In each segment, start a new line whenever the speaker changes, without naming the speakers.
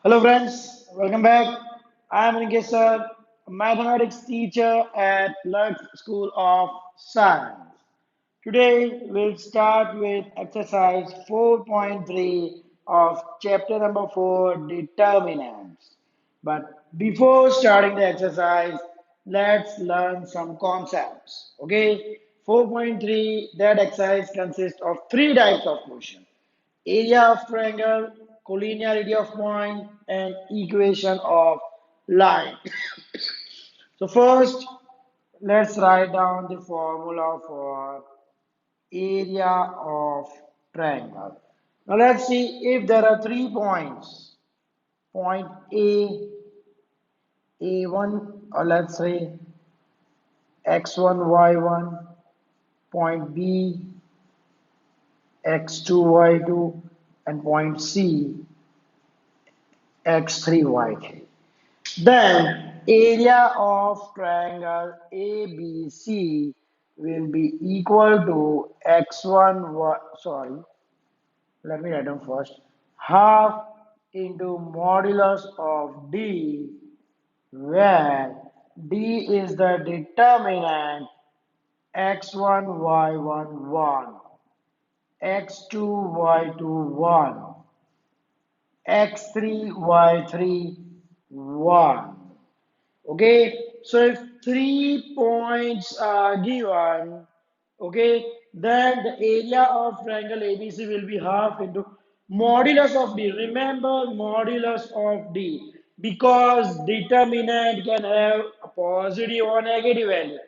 Hello friends, welcome back. I am Rinkesh sir, a mathematics teacher at Lux School of Science. Today we'll start with exercise 4.3 of chapter number 4 Determinants. But before starting the exercise, let's learn some concepts. Okay, 4.3 that exercise consists of three types of questions: area of triangle, collinearity of point, and equation of line. So first, let's write down the formula for area of triangle. Now let's see if there are 3 points. Point A, A1, or let's say x1, y1, point B, x2, y2, and point C, x3, y3. Then area of triangle ABC will be equal to x1, sorry, let me write down first, half into modulus of D, where D is the determinant x1, y1, 1, x2, y2, 1, x3, y3, 1. Okay, so if 3 points are given, okay, then the area of triangle ABC will be half into modulus of D. Remember modulus of D because determinant can have a positive or negative value,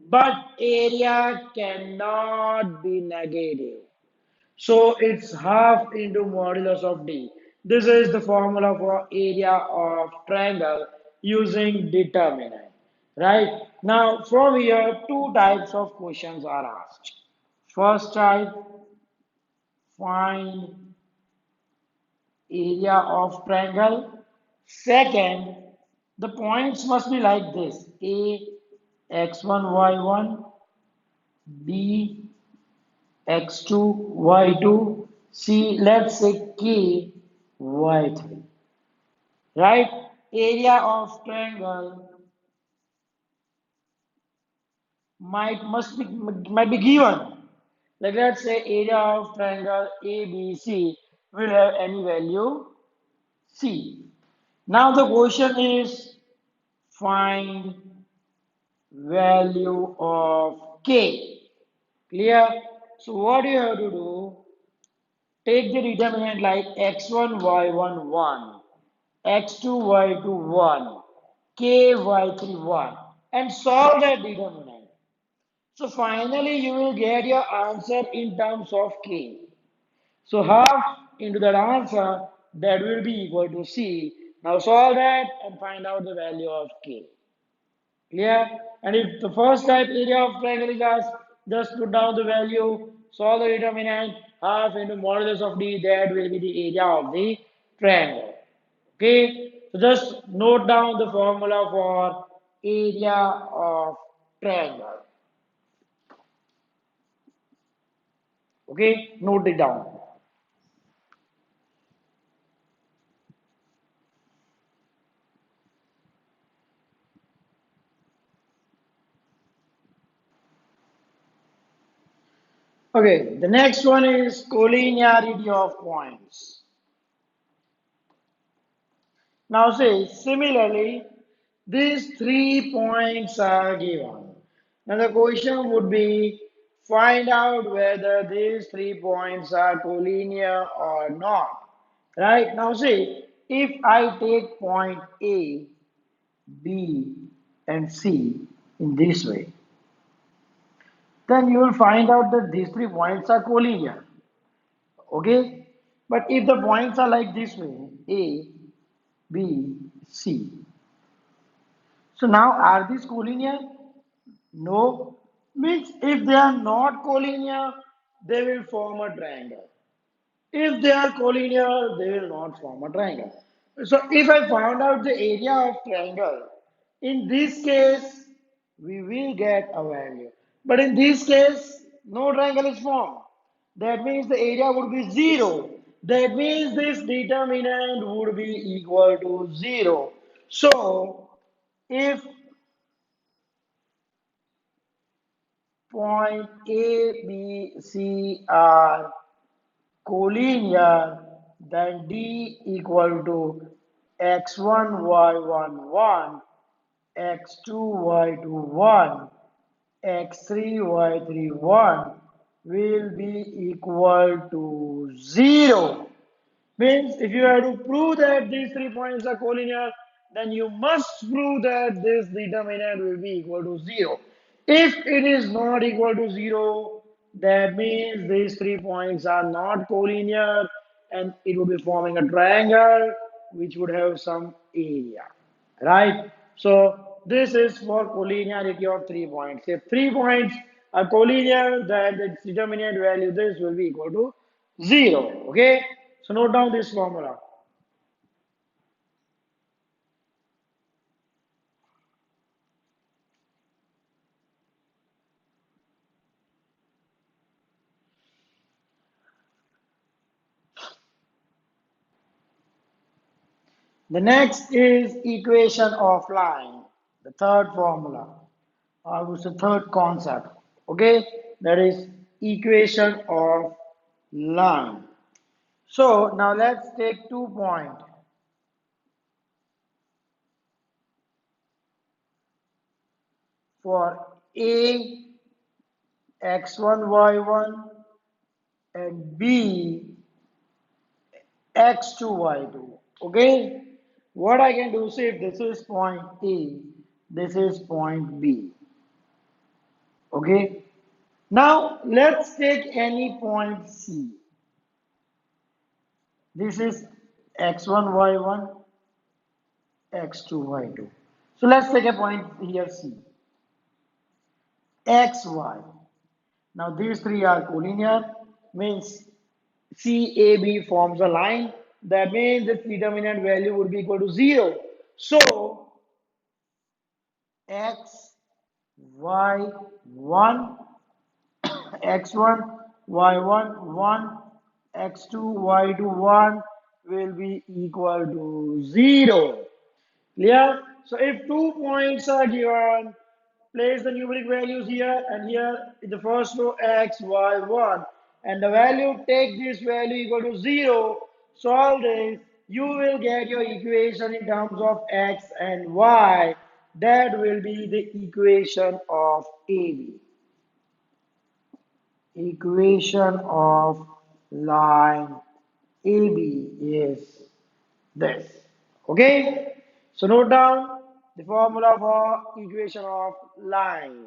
but area cannot be negative. So it's half into modulus of D. This is the formula for area of triangle using determinant. Right? Now from here, two types of questions are asked. First type, find area of triangle. Second, the points must be like this. A, x1, y1, B, x2, y2, C, let's say K, y3, right? Area of triangle might be given. Like let's say area of triangle ABC will have any value C. Now the question is find value of K. Clear? So what you have to do, take the determinant like x1, y1, 1, x2, y2, 1, k, y3, 1, and solve that determinant. So finally, you will get your answer in terms of k. So half into that answer, that will be equal to c. Now solve that and find out the value of k. Clear? And if the first type area of triangle is asked, just put down the value, solve the determinant, half into modulus of d, that will be the area of the triangle. Okay? So just note down the formula for area of triangle. Okay? Note it down. Okay, the next one is collinearity of points. Now say, similarly, these 3 points are given. Now the question would be, find out whether these 3 points are collinear or not. Right? Now see, if I take point A, B, and C in this way, then you will find out that these 3 points are collinear. Okay? But if the points are like this way, A, B, C, so now are these collinear? No. Means if they are not collinear, they will form a triangle. If they are collinear, they will not form a triangle. So if I found out the area of triangle, in this case, we will get a value. But in this case, no triangle is formed. That means the area would be 0. That means this determinant would be equal to 0. So, if point A, B, C are collinear, then D equal to x1, y1, 1, x2, y2, 1, x3, y3, 1 will be equal to 0. Means if you have to prove that these 3 points are collinear, then you must prove that this determinant will be equal to 0. If it is not equal to 0, that means these 3 points are not collinear and it would be forming a triangle which would have some area. Right? So this is for collinearity of 3 points. If 3 points are collinear, then the determinant value this will be equal to 0. Okay? So note down this formula. The next is equation of line, the third formula, or was the third concept. Okay, that is equation of line. So now let's take 2 points for A x1 y1 and B x2 y2. Okay, what I can do, see if this is point A, this is point B. Okay, now let's take any point C. This is x1 y1 x2 y2. So let's take a point here C, xy. Now these three are collinear, means CAB forms a line. That means the determinant value would be equal to 0. So x, y, 1, x1, y1, 1, x2, y2, 1 will be equal to 0. Clear? So if 2 points are given, place the numeric values here and here in the first row x, y, 1 and the value, take this value equal to 0, solve this, you will get your equation in terms of x and y. That will be the equation of AB. Equation of line AB is this. Okay? So note down the formula for equation of line.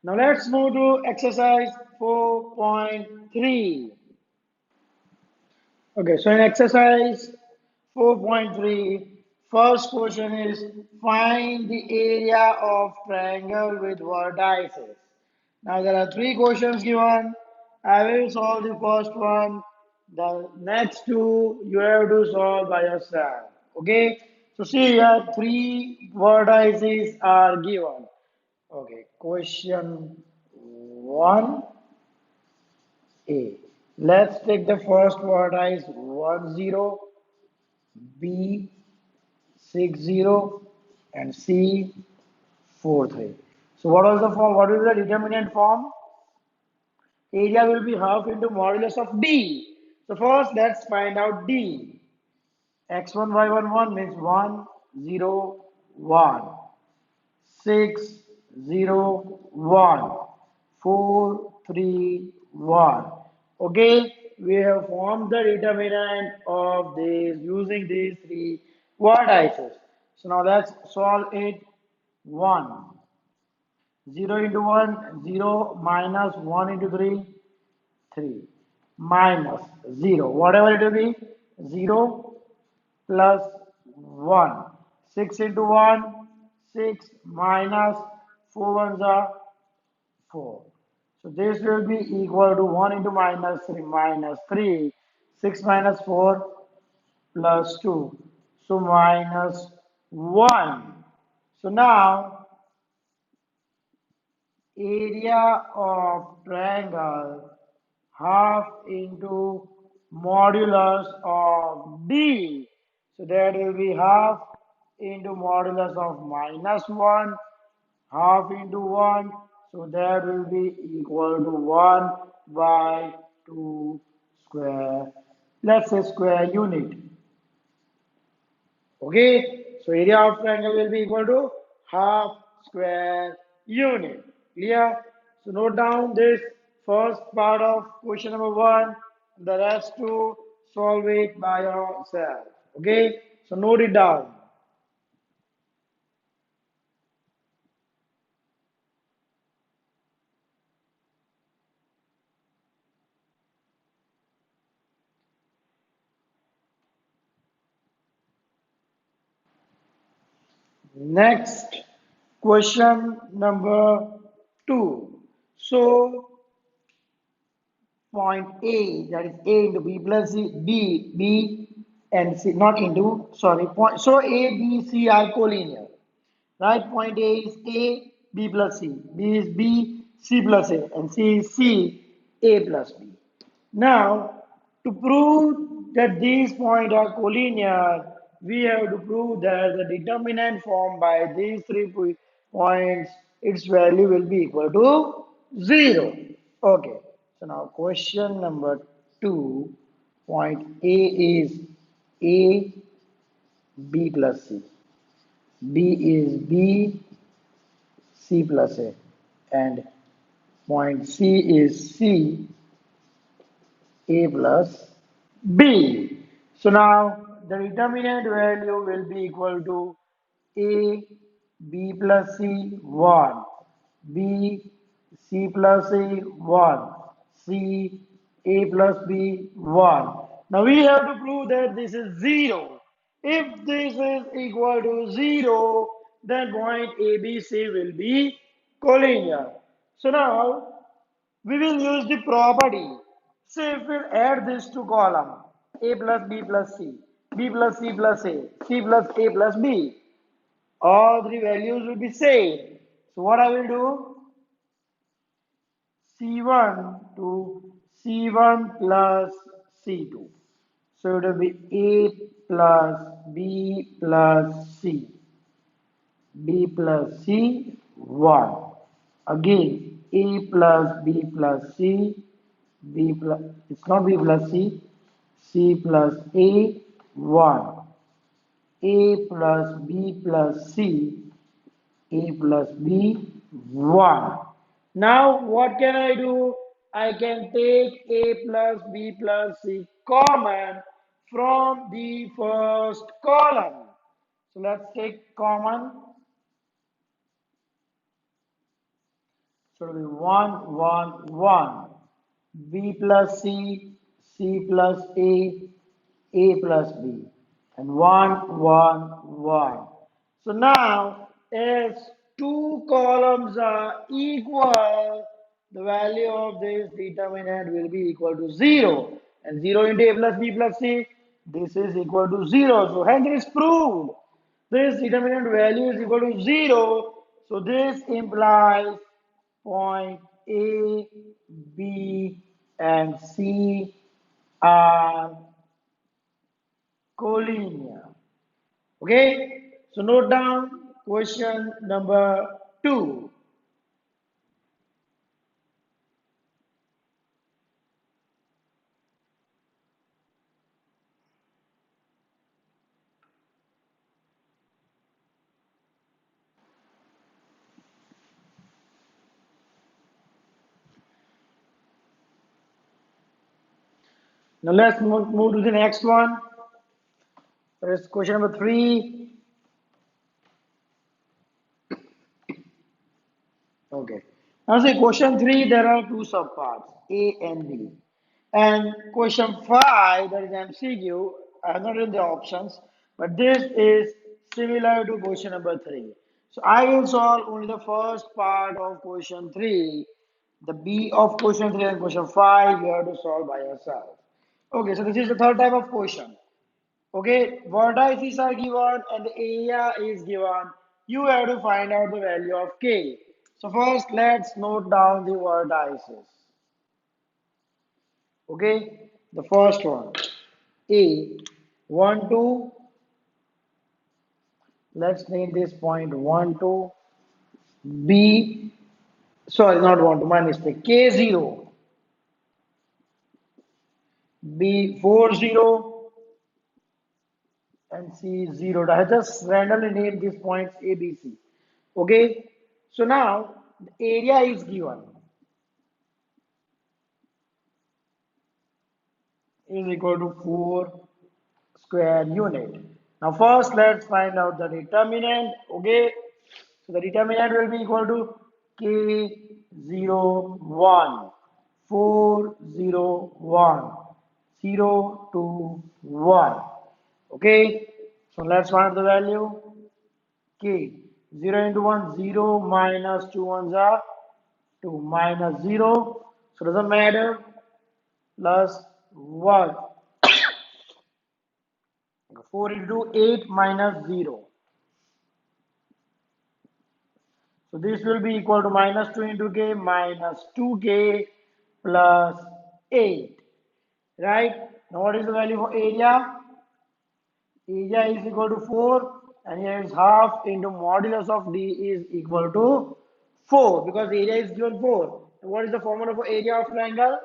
Now let's move to exercise 4.3. Okay, so in exercise 4.3, first question is find the area of triangle with vertices. Now there are three questions given. I will solve the first one. The next two you have to solve by yourself. Okay, so see here three vertices are given. Okay, question 1A. Let's take the first vertex 1 0, B 6 0, and C 4 3. So what was the form? What is the determinant form? Area will be half into modulus of D. So first let's find out D. X1 Y1 1 means 1 0 1. 6 0 1 4 3 1. Okay, we have formed the determinant of these using these three vertices. So now let's solve it. 1 0 into 1 0 minus 1 into 3 3 minus 0 whatever it will be 0 plus 1. 6 into 1, 6 minus 4 ones are 4. So this will be equal to 1 into minus 3 minus 3. 6 minus 4 plus 2. So minus 1. So now area of triangle half into modulus of B. So that will be half into modulus of minus 1, half into 1. So that will be equal to 1 by 2 square. Let's say square unit. Okay, so area of triangle will be equal to half square unit. Clear? So note down this first part of question number one. The rest to solve it by yourself. Okay, so note it down. Next question number two. So point A, that is A into B plus C, B and C, not into, sorry, point. So A, B, C are collinear. Right? Point A is A, B plus C. B is B, C plus A. And C is C, A plus B. Now, to prove that these points are collinear, we have to prove that the determinant formed by these points, its value will be equal to 0. Okay, so now question number 2, point A is A, B plus C. B is B, C plus A. And point C is C, A plus B. So now the determinant value will be equal to A, B plus C, 1. B, C plus A, 1. C, A plus B, 1. Now we have to prove that this is 0. If this is equal to 0, then point ABC will be collinear. So now we will use the property. Say if we add this to column A plus B plus C, B plus C plus A, C plus A plus B, all three values will be same. So what I will do? C1 to C1 plus C2. So it will be A plus B plus C. B plus C 1. Again A plus B plus C, B plus, it's not B plus C, C plus A 1. A plus B plus C, A plus B 1. Now what can I do? I can take A plus B plus C common from the first column. So let's take common. So it will be 1, 1, 1. B plus C, C plus A plus B. And 1, 1, 1. So now, as two columns are equal, the value of this determinant will be equal to 0. And 0 into A plus B plus C, this is equal to 0. So hence it is proved. This determinant value is equal to 0. So this implies point A, B, and C are collinear. Okay? So note down question number 2. Now let's move to the next one. That is question number 3. Okay. Now say question 3, there are two subparts, A and B. And question 5, that is MCQ, I have not written the options, but this is similar to question number 3. So I will solve only the first part of question 3. The B of question 3 and question 5, you have to solve by yourself. Okay, so this is the third type of question. Okay, vertices are given and the area is given. You have to find out the value of k. So first, let's note down the vertices. Okay, the first one, A, 1, 2. Let's name this point 1, 2. B, sorry, not 1, 2, my mistake. K, 0. B, 4, 0. And C, 0. I just randomly named these points A, B, C. Okay, so now the area is given is equal to 4 square unit. Now first let's find out the determinant. Okay, so the determinant will be equal to k 0 1 4 0 1 0 2 1. Okay, so let's find the value k 0 into 1 0 minus 2 ones are 2 minus 0, so doesn't matter, plus 1. 4 into 8 minus 0. So this will be equal to minus 2 into k minus 2k plus 8. Right? Now what is the value for area? Area is equal to 4 and here is half into modulus of d is equal to 4 because area is given 4. And what is the formula for area of triangle?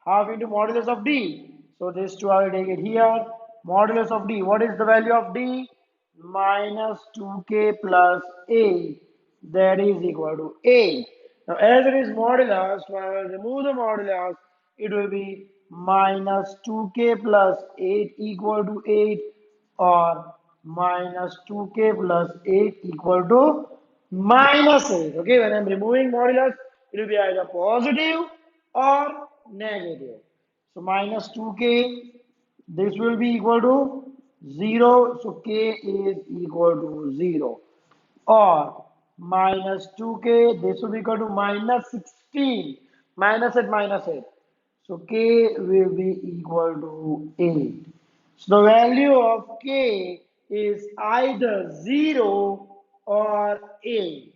Half into modulus of d. So this 2 I will take it here. Modulus of d. What is the value of d? Minus 2k plus 8. That is equal to 8. Now as it is modulus, when I will remove the modulus, it will be minus 2k plus 8 equal to 8 or minus 2k plus 8 equal to minus 8. Okay, when I'm removing modulus, it will be either positive or negative. So minus 2k, this will be equal to 0. So k is equal to 0. Or minus 2k, this will be equal to minus 16. Minus 8. So k will be equal to 8. So the value of k is either 0 or 8.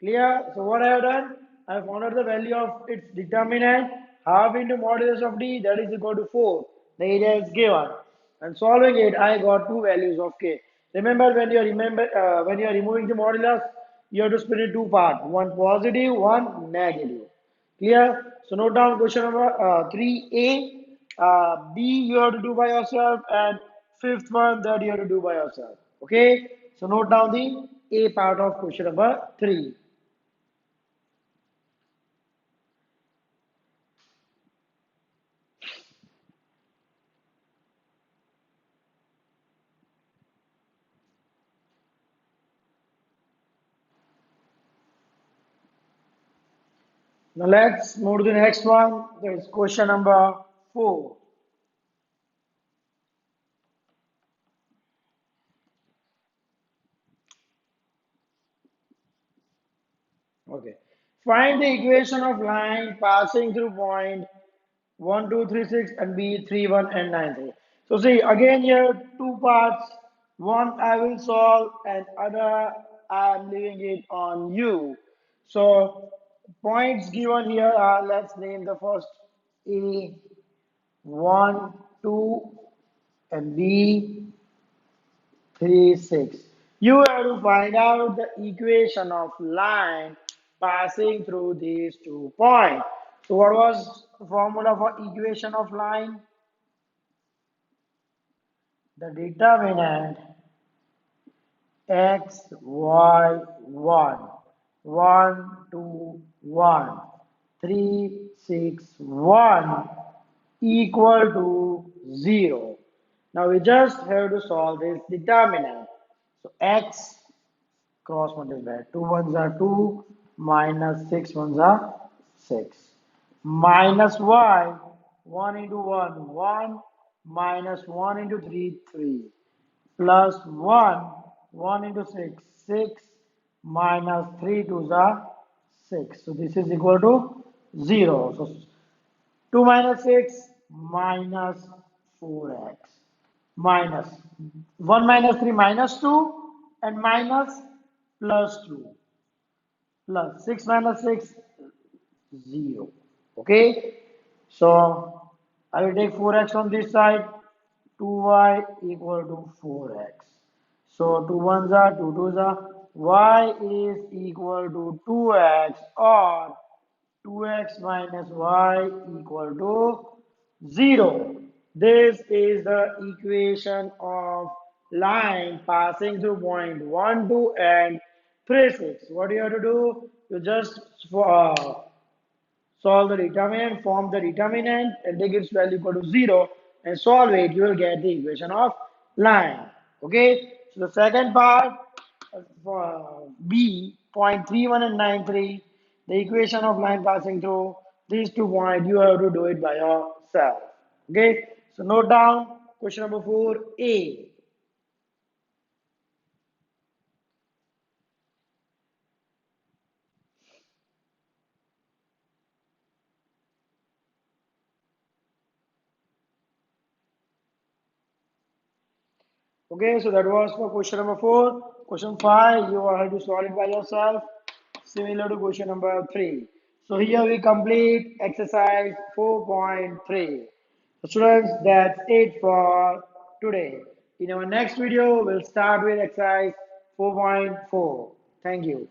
Clear? So what I have done? I have found out the value of its determinant, half into modulus of d, that is equal to 4. The area is given. And solving it, I got two values of k. Remember when you are removing the modulus, you have to split it two parts, one positive, one negative. Clear? So note down question number 3a. B you have to do by yourself, and fifth one that you have to do by yourself. Okay? So note down the A part of question number 3. Now let's move to the next one. That is question number 4. Okay. Find the equation of line passing through point 1, 2, 3, 6 and B 3, 1 and 9, 3. So see again here two parts. One I will solve and other I am leaving it on you. So points given here are, let's name the first A 1, 2 and B 3, 6. You have to find out the equation of line passing through these 2 points. So what was the formula for equation of line? The determinant x, y, 1, 1, 2, 1, 3, 6, 1 equal to 0. Now we just have to solve this determinant. So x cross multiply. 2 ones are 2, minus 6 ones are 6. Minus y, 1 into 1, 1, minus 1 into 3, 3. Plus 1, 1 into 6, 6, minus 3 twos are 6. So this is equal to 0. So 2 minus 6 minus 4x minus 1 minus 3 minus 2 and minus plus 2 plus 6 minus 6 0. Okay, so I will take 4x on this side, 2y equal to 4x. So 2 ones are 2 twos are y is equal to 2x or 2x minus y equal to 0. This is the equation of line passing through point 1, 2 and 3, 6. What do you have to do? You just solve the determinant, form the determinant, and take its value equal to 0 and solve it, you will get the equation of line. Okay, so the second part for B, point 31 and 93, the equation of line passing through these 2 points, you have to do it by yourself. Okay, so note down question number 4A. Okay, so that was for question number 4. Question 5, you have to solve it by yourself, similar to question number 3. So here we complete exercise 4.3. So students, that's it for today. In our next video, we'll start with exercise 4.4. Thank you.